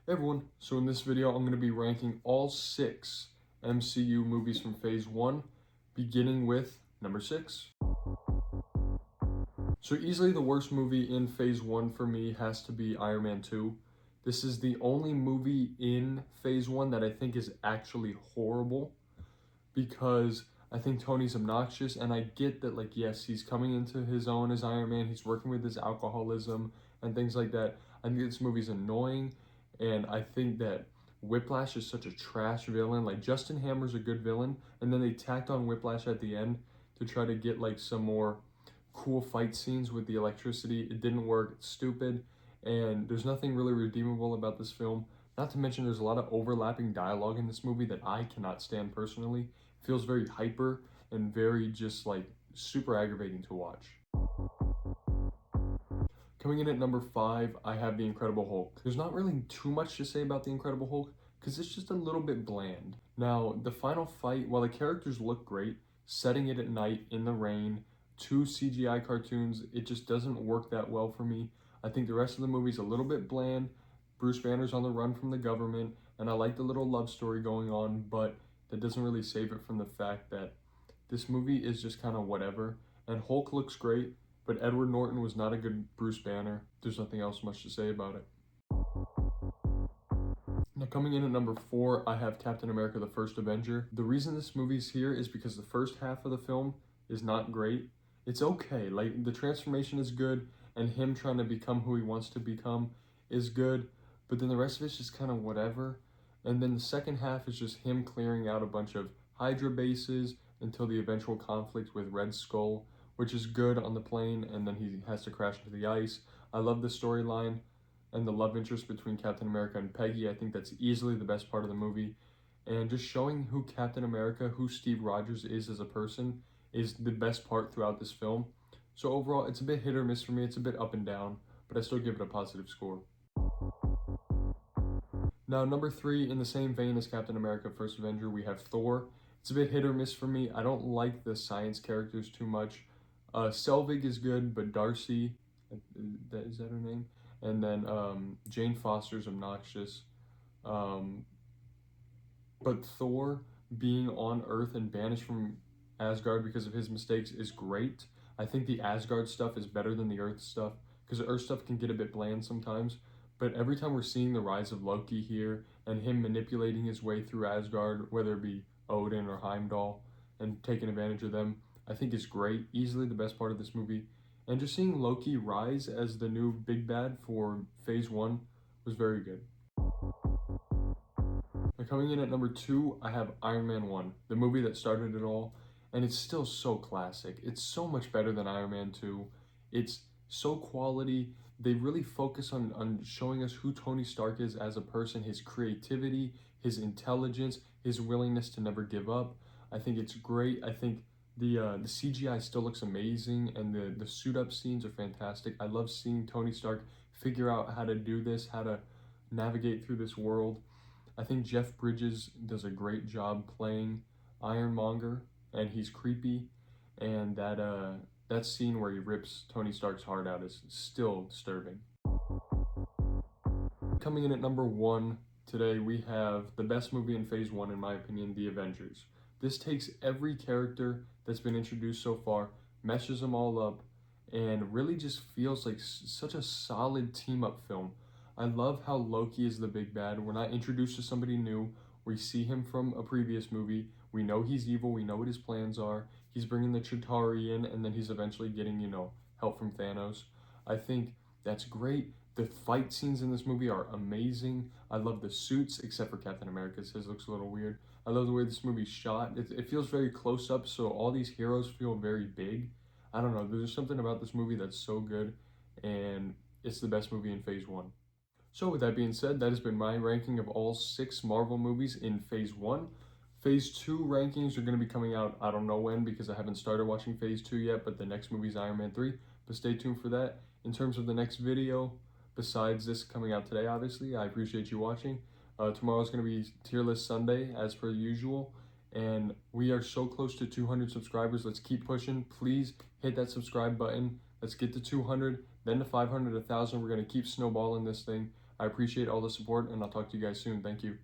Hey everyone, so in this video I'm going to be ranking all 6 MCU movies from Phase 1, beginning with number 6. So easily the worst movie in Phase 1 for me has to be Iron Man 2. This is the only movie in Phase 1 that I think is actually horrible, because I think Tony's obnoxious, and I get that, like, yes, he's coming into his own as Iron Man, he's working with his alcoholism and things like that. I think this movie's annoying, and I think that Whiplash is such a trash villain. Like, Justin Hammer's a good villain, and then they tacked on Whiplash at the end to try to get, like, some more cool fight scenes with the electricity. It didn't work, it's stupid, and there's nothing really redeemable about this film. Not to mention there's a lot of overlapping dialogue in this movie that I cannot stand personally. It feels very hyper and very just like super aggravating to watch. Coming in at number 5, I have The Incredible Hulk. There's not really too much to say about The Incredible Hulk because it's just a little bit bland. Now, the final fight, while the characters look great, setting it at night in the rain, 2 CGI cartoons, it just doesn't work that well for me. I think the rest of the movie's a little bit bland. Bruce Banner's on the run from the government, and I like the little love story going on, but that doesn't really save it from the fact that this movie is just kind of whatever. And Hulk looks great, but Edward Norton was not a good Bruce Banner. There's nothing else much to say about it. Now, coming in at number 4, I have Captain America: The First Avenger. The reason this movie's here is because the first half of the film is not great. It's okay, like the transformation is good, and him trying to become who he wants to become is good, but then the rest of it's just kind of whatever. And then the second half is just him clearing out a bunch of Hydra bases until the eventual conflict with Red Skull, which is good on the plane, and then he has to crash into the ice. I love the storyline and the love interest between Captain America and Peggy. I think that's easily the best part of the movie. And just showing who Captain America, who Steve Rogers is as a person, is the best part throughout this film. So overall, it's a bit hit or miss for me. It's a bit up and down, but I still give it a positive score. Now, number 3, in the same vein as Captain America: First Avenger, we have Thor. It's a bit hit or miss for me. I don't like the science characters too much. Selvig is good, but Darcy, is that her name? And then Jane Foster's obnoxious. But Thor being on Earth and banished from Asgard because of his mistakes is great. I think the Asgard stuff is better than the Earth stuff, because the Earth stuff can get a bit bland sometimes. But every time we're seeing the rise of Loki here and him manipulating his way through Asgard, whether it be Odin or Heimdall, and taking advantage of them, I think is great. Easily the best part of this movie. And just seeing Loki rise as the new big bad for Phase 1 was very good. Now, coming in at number 2, I have Iron Man 1, the movie that started it all. And it's still so classic. It's so much better than Iron Man 2. It's so quality. They really focus on showing us who Tony Stark is as a person, his creativity, his intelligence, his willingness to never give up. I think it's great. I think the CGI still looks amazing, and the suit-up scenes are fantastic. I love seeing Tony Stark figure out how to do this, how to navigate through this world. I think Jeff Bridges does a great job playing Ironmonger, and he's creepy, and that scene where he rips Tony Stark's heart out is still disturbing. Coming in at number 1 today, we have the best movie in Phase 1, in my opinion, The Avengers. This takes every character that's been introduced so far, meshes them all up, and really just feels like such a solid team-up film. I love how Loki is the big bad. We're not introduced to somebody new. We see him from a previous movie. We know he's evil. We know what his plans are. He's bringing the Chitauri in, and then he's eventually getting, help from Thanos. I think that's great. The fight scenes in this movie are amazing. I love the suits, except for Captain America's. His looks a little weird. I love the way this movie's shot. It feels very close up, so all these heroes feel very big. I don't know. There's something about this movie that's so good, and it's the best movie in Phase 1. So with that being said, that has been my ranking of all 6 Marvel movies in Phase 1. Phase 2 rankings are going to be coming out, I don't know when, because I haven't started watching Phase 2 yet, but the next movie is Iron Man 3, but stay tuned for that. In terms of the next video, besides this coming out today, obviously, I appreciate you watching. Tomorrow's going to be Tier List Sunday, as per usual, and we are so close to 200 subscribers. Let's keep pushing. Please hit that subscribe button. Let's get to 200, then to 500, 1,000. We're going to keep snowballing this thing. I appreciate all the support, and I'll talk to you guys soon. Thank you.